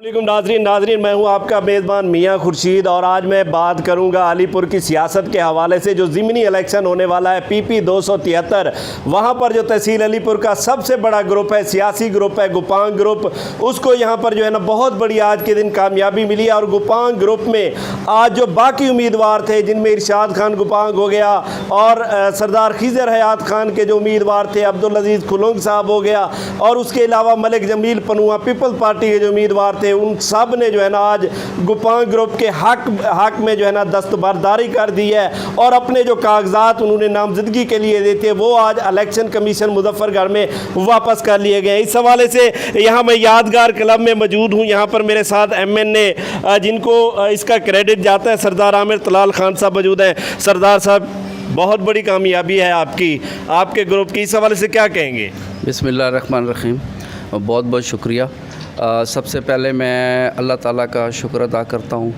वालेकुम नाजरीन, मैं हूं आपका मेज़बान मियां खुर्शीद और आज मैं बात करूंगा अलीपुर की सियासत के हवाले से। जो ज़िमनी इलेक्शन होने वाला है PP 273, वहां पर जो तहसील अलीपुर का सबसे बड़ा ग्रुप है, सियासी ग्रुप है गुपांग ग्रुप, उसको यहां पर जो है ना बहुत बड़ी आज के दिन कामयाबी मिली है। और गुपांग ग्रुप में आज जो बाकी उम्मीदवार थे, जिनमें इरशाद खान गुपांग हो गया और सरदार खिज़र हयात खान के जो उम्मीदवार थे अब्दुल अजीज़ खुलोंग साहब हो गया, और उसके अलावा मलिक जमील पनुआ पीपल्स पार्टी के जो उम्मीदवार थे, उन सब ने जो है ना आज गुपांग ग्रुप के हक में जो है ना दस्तबरदारी कर दी है और अपने जो कागजात उन्होंने नामजदगी के लिए दिए थे वो आज इलेक्शन कमीशन मुजफ्फरगढ़ में वापस कर लिए गए। इस हवाले से यहाँ मैं यादगार क्लब में मौजूद हूँ। यहाँ पर मेरे साथ MNA जिनको इसका क्रेडिट जाता है, सरदार आमिर तलाल खान साहब मौजूद हैं। सरदार साहब, बहुत बड़ी कामयाबी है आपके ग्रुप की, इस हवाले से क्या कहेंगे? बिस्मिल्लाहिर्रहमानिर्रहीम, बहुत बहुत शुक्रिया। सबसे पहले मैं अल्लाह ताला का शुक्र अदा करता हूँ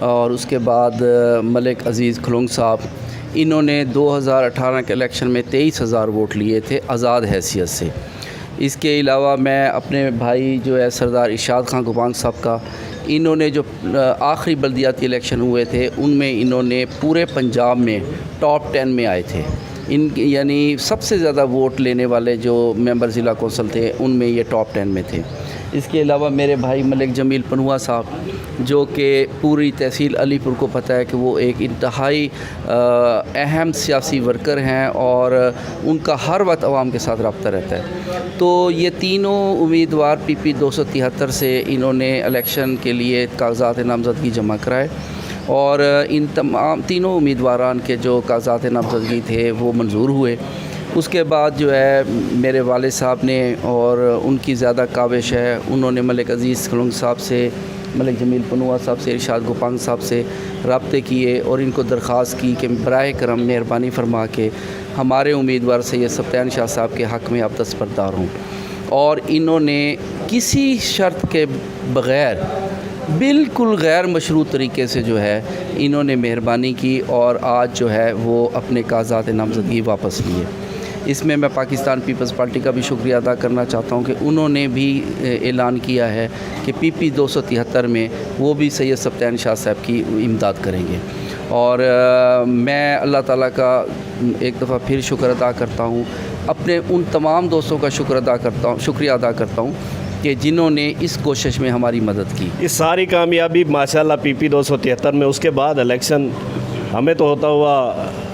और उसके बाद मलिक अज़ीज़ खुलोंग साहब, इन्होंने 2018 के इलेक्शन में 23,000 वोट लिए थे आज़ाद हैसियत से। इसके अलावा मैं अपने भाई जो है सरदार इरशाद खान गुपांग साहब का, इन्होंने जो आखिरी बल्दियाती इलेक्शन हुए थे उनमें इन्होंने पूरे पंजाब में टॉप 10 में आए थे। यानी सबसे ज़्यादा वोट लेने वाले जो मेंबर ज़िला कौंसिल थे उनमें ये टॉप 10 में थे। इसके अलावा मेरे भाई मलिक जमील पनुआ साहब, जो कि पूरी तहसील अलीपुर को पता है कि वो एक इंतहाई अहम सियासी वर्कर हैं और उनका हर वक्त आवाम के साथ रब्ता रहता है। तो ये तीनों उम्मीदवार PP 273 से इन्होंने इलेक्शन के लिए कागजात नामज़दगी जमा कराए और इन तमाम तीनों उम्मीदवारान के जो कागजात नामज़दगी थे वो मंजूर हुए। उसके बाद जो है मेरे वालिद साहब ने, और उनकी ज़्यादा काविश है, उन्होंने मलिक अज़ीज़ खुलोंग साहब से, मलिक जमील पनुआ साहब से, इरशाद गुपांग साहब से रब्ते किए और इनको दरख्वास्त की कि बराए करम मेहरबानी फरमा के हमारे उम्मीदवार सैयद सफ्तान शाह साहब के हक़ में आप दस्तबरदार हों। और इन्होंने किसी शर्त के बग़ैर बिल्कुल गैर मशरूत तरीके से जो है इन्होंने मेहरबानी की और आज जो है वो अपने कागजात नामज़दगी वापस लिए। इसमें मैं पाकिस्तान पीपल्स पार्टी का भी शुक्रिया अदा करना चाहता हूं कि उन्होंने भी ऐलान किया है कि PP 273 में वो भी सैयद सफ्तान शाह साहब की इमदाद करेंगे। और मैं अल्लाह ताला का एक दफ़ा फिर शुक्र अदा करता हूं, अपने उन तमाम दोस्तों का शुक्रिया अदा करता हूं कि जिन्होंने इस कोशिश में हमारी मदद की। इस सारी कामयाबी माशाल्लाह PP 273 में, उसके बाद इलेक्शन हमें तो होता हुआ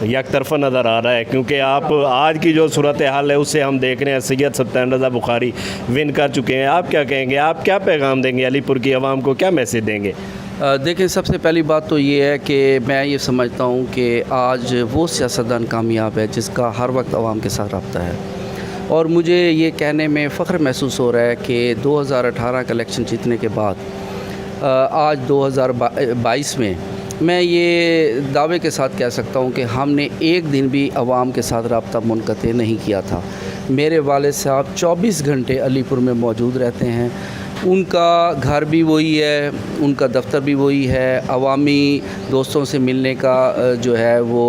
एक तरफा नज़र आ रहा है, क्योंकि आप आज की जो सूरत हाल है उससे हम देख रहे हैं सैयद सफ्तान रज़ा बुखारी विन कर चुके हैं। आप क्या कहेंगे, आप क्या पैगाम देंगे अलीपुर की आवाम को, क्या मैसेज देंगे? देखिए, सबसे पहली बात तो ये है कि मैं ये समझता हूँ कि आज वो सियासतदान कामयाब है जिसका हर वक्त आवाम के साथ रब्ता है। और मुझे ये कहने में फ़ख्र महसूस हो रहा है कि 2018 का इलेक्शन जीतने के बाद आज 2022 में मैं ये दावे के साथ कह सकता हूँ कि हमने एक दिन भी आवाम के साथ रब्ता मुनक़ते नहीं किया था। मेरे वालिद साहब 24 घंटे अलीपुर में मौजूद रहते हैं। उनका घर भी वही है, उनका दफ्तर भी वही है, अवामी दोस्तों से मिलने का जो है वो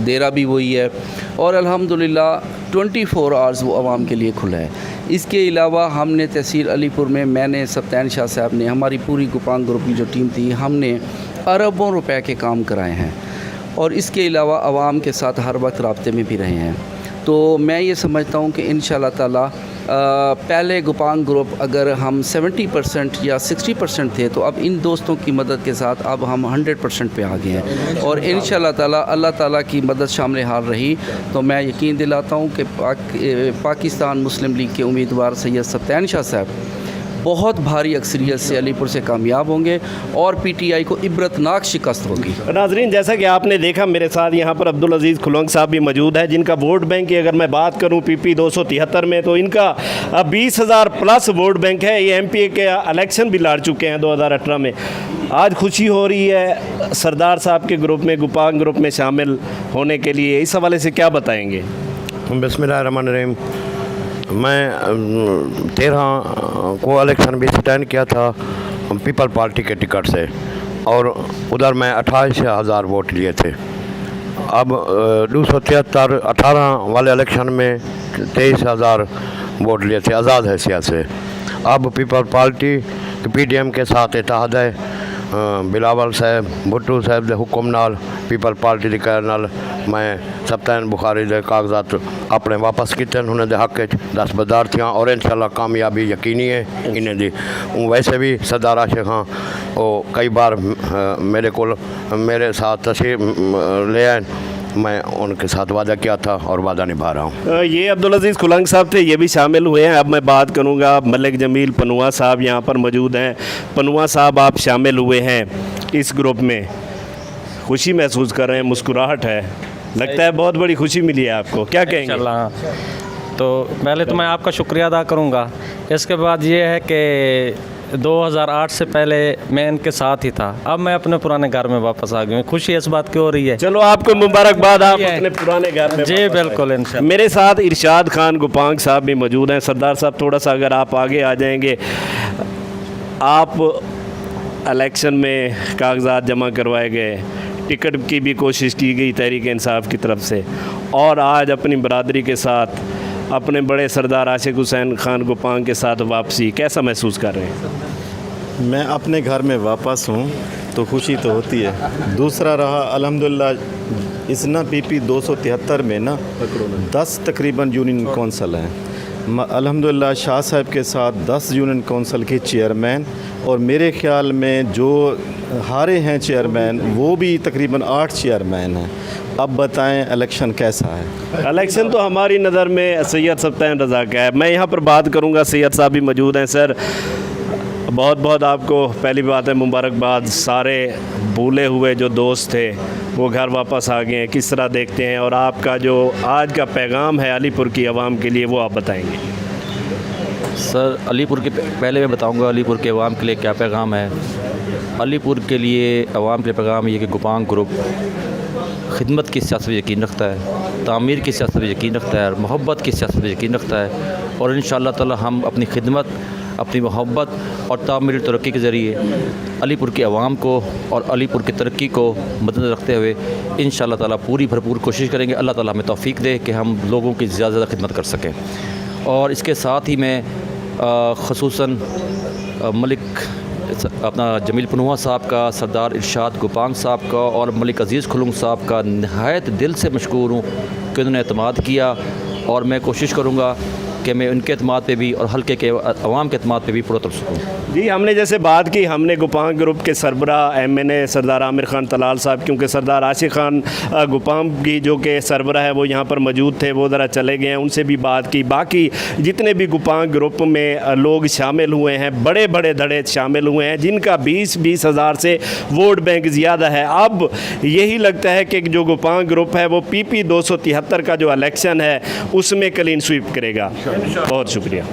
डेरा भी वही है और अल्हम्दुलिल्लाह 24 आवर्स वो आवाम के लिए खुला है। इसके अलावा हमने तहसील अलीपुर में, मैंने सफ्तान शाह साहब ने, हमारी पूरी गुपांग ग्रुप की जो टीम थी, हमने अरबों रुपए के काम कराए हैं और इसके अलावा आवाम के साथ हर वक्त राब्ते में भी रहे हैं। तो मैं ये समझता हूँ कि इंशाअल्लाह ताला पहले गुपांग ग्रुप अगर हम 70% या 60% थे, तो अब इन दोस्तों की मदद के साथ अब हम 100% पे आ गए हैं और इंशाअल्लाह ताला अल्लाह ताला की मदद शामिल हाल रही तो मैं यकीन दिलाता हूँ कि पाकिस्तान मुस्लिम लीग के उम्मीदवार सैयद सफ्तान शाह साहब बहुत भारी अक्सरियत से अलीपुर से कामयाब होंगे और PTI को इबरतनाक शिकस्त होगी। नाजरीन, जैसा कि आपने देखा, मेरे साथ यहाँ पर अब्दुल अजीज़ खुलोंग साहब भी मौजूद है, जिनका वोट बैंक की अगर मैं बात करूँ PP 273 में तो इनका 20,000 प्लस वोट बैंक है। ये MP के इलेक्शन भी लड़ चुके हैं 2018 में। आज खुशी हो रही है सरदार साहब के ग्रुप में, गुपांग ग्रुप में शामिल होने के लिए, इस हवाले से क्या बताएँगे? बिस्मिल्लाहिर्रहमानिर्रहीम, मैं 13 को इलेक्शन भी स्टैंड किया था पीपल पार्टी के टिकट से और उधर मैं 28,000 वोट लिए थे। अब 273 18 वाले इलेक्शन में 23,000 वोट लिए थे आज़ाद हैसियत से अब पीपल पार्टी PDM के साथ इत्तेहाद है। बिलावल साहब भुट्टो साहब के हुक्म नाल पीपल पार्टी के कहने नाल मैं सप्तान बुखारी के कागजात अपने वापस किए उन्होंने हक 10 विद्यार्थियाँ और इंशाल्लाह कामयाबी यकीनी है इन्हें दी। वैसे भी सरदार आशिक खां वो कई बार मेरे साथ तशरीफ ले आए, मैं उनके साथ वादा किया था और वादा निभा रहा हूँ। ये अब्दुल अजीज़ खुलंग साहब थे, ये भी शामिल हुए हैं। अब मैं बात करूँगा मलिक जमील पनुआ साहब यहाँ पर मौजूद हैं। पनुआ साहब आप शामिल हुए हैं इस ग्रुप में, खुशी महसूस कर रहे हैं, मुस्कुराहट है, लगता है बहुत बड़ी खुशी मिली है आपको, क्या कहेंगे? इंशाल्लाह। तो पहले तो मैं आपका शुक्रिया अदा करूँगा। इसके बाद ये है कि 2008 से पहले मैं इनके साथ ही था, अब मैं अपने पुराने घर में वापस आ गया हूँ। खुशी इस बात की हो रही है। चलो आपको मुबारकबाद, आप अपने पुराने घर में जी बिल्कुल इंशाल्लाह। मेरे साथ इरशाद खान गुपांग साहब भी मौजूद हैं। सरदार साहब थोड़ा सा अगर आप आगे आ जाएंगे। आप इलेक्शन में कागजात जमा करवाए गए, टिकट की भी कोशिश की गई तहरीक इंसाफ की तरफ से, और आज अपनी बरादरी के साथ अपने बड़े सरदार आशिक हुसैन खान गुपांग के साथ वापसी, कैसा महसूस कर रहे हैं? मैं अपने घर में वापस हूँ तो खुशी तो होती है। दूसरा रहा अल्हम्दुलिल्लाह इस ना PP 273 में ना 10 तकरीबन यूनियन कौंसल हैं। अल्हम्दुलिल्लाह शाह साहब के साथ 10 यूनियन कौंसल के चेयरमैन, और मेरे ख़्याल में जो हारे हैं चेयरमैन वो भी तकरीबन 8 चेयरमैन हैं। अब बताएं इलेक्शन कैसा है? इलेक्शन तो हमारी नज़र में सैयद सप्तान रज़ा का है। मैं यहाँ पर बात करूँगा, सैयद साहब भी मौजूद हैं। सर बहुत बहुत आपको पहली बात है मुबारकबाद। सारे भूले हुए जो दोस्त थे वो घर वापस आ गए हैं, किस तरह देखते हैं? और आपका जो आज का पैगाम है अलीपुर की आवाम के लिए वो आप बताएंगे। सर अलीपुर के पहले मैं बताऊंगा अलीपुर के अवाम के लिए क्या पैगाम है। अलीपुर के लिए अवाम के पैगाम ये कि गुपांग ग्रुप खिदमत की सियासत पर यकीन रखता है, तामीर की सियासत पर यकीन रखता है, मोहब्बत की सियासत पर यकीन रखता है, और इंशाअल्लाह ताला हम अपनी खिदमत, अपनी मोहब्बत और तामीर तरक्की के ज़रिए अलीपुर के अवाम को और अलीपुर की तरक्की को मद्देनज़र रखते हुए इंशाअल्लाह ताला पूरी भरपूर कोशिश करेंगे। अल्लाह ताला हमें तौफ़ीक दे कि हम लोगों की ज़्यादा से ज़्यादा खिदमत कर सकें। और इसके साथ ही मैं ख़ुसूसन मलिक अपना जमील पनुआ साहब का, सरदार इरशाद गुपांग साहब का और मलिक अज़ीज़ खुलंग साहब का नहायत दिल से मशकूर हूँ कि उन्होंने एतमाद किया, और मैं कोशिश करूँगा कि मैं उनके एतमाद पे भी और हल्के के अवाम के एतमाद पे भी पूरा उतर सकूँ। जी हमने जैसे बात की, हमने गुपांग ग्रुप के सरबराह MNA सरदार आमिर खान तलाल साहब, क्योंकि सरदार आशिक खान गुपांग की जो कि सरबराह है वो यहाँ पर मौजूद थे, वो ज़रा चले गए हैं, उनसे भी बात की। बाकी जितने भी गुपांग ग्रुप में लोग शामिल हुए हैं, बड़े बड़े धड़े शामिल हुए हैं, जिनका 20-20 हज़ार से वोट बैंक ज़्यादा है। अब यही लगता है कि जो गुपांग ग्रुप है वो PP 273 का जो इलेक्शन है उसमें क्लीन स्वीप करेगा। बहुत शुक्रिया।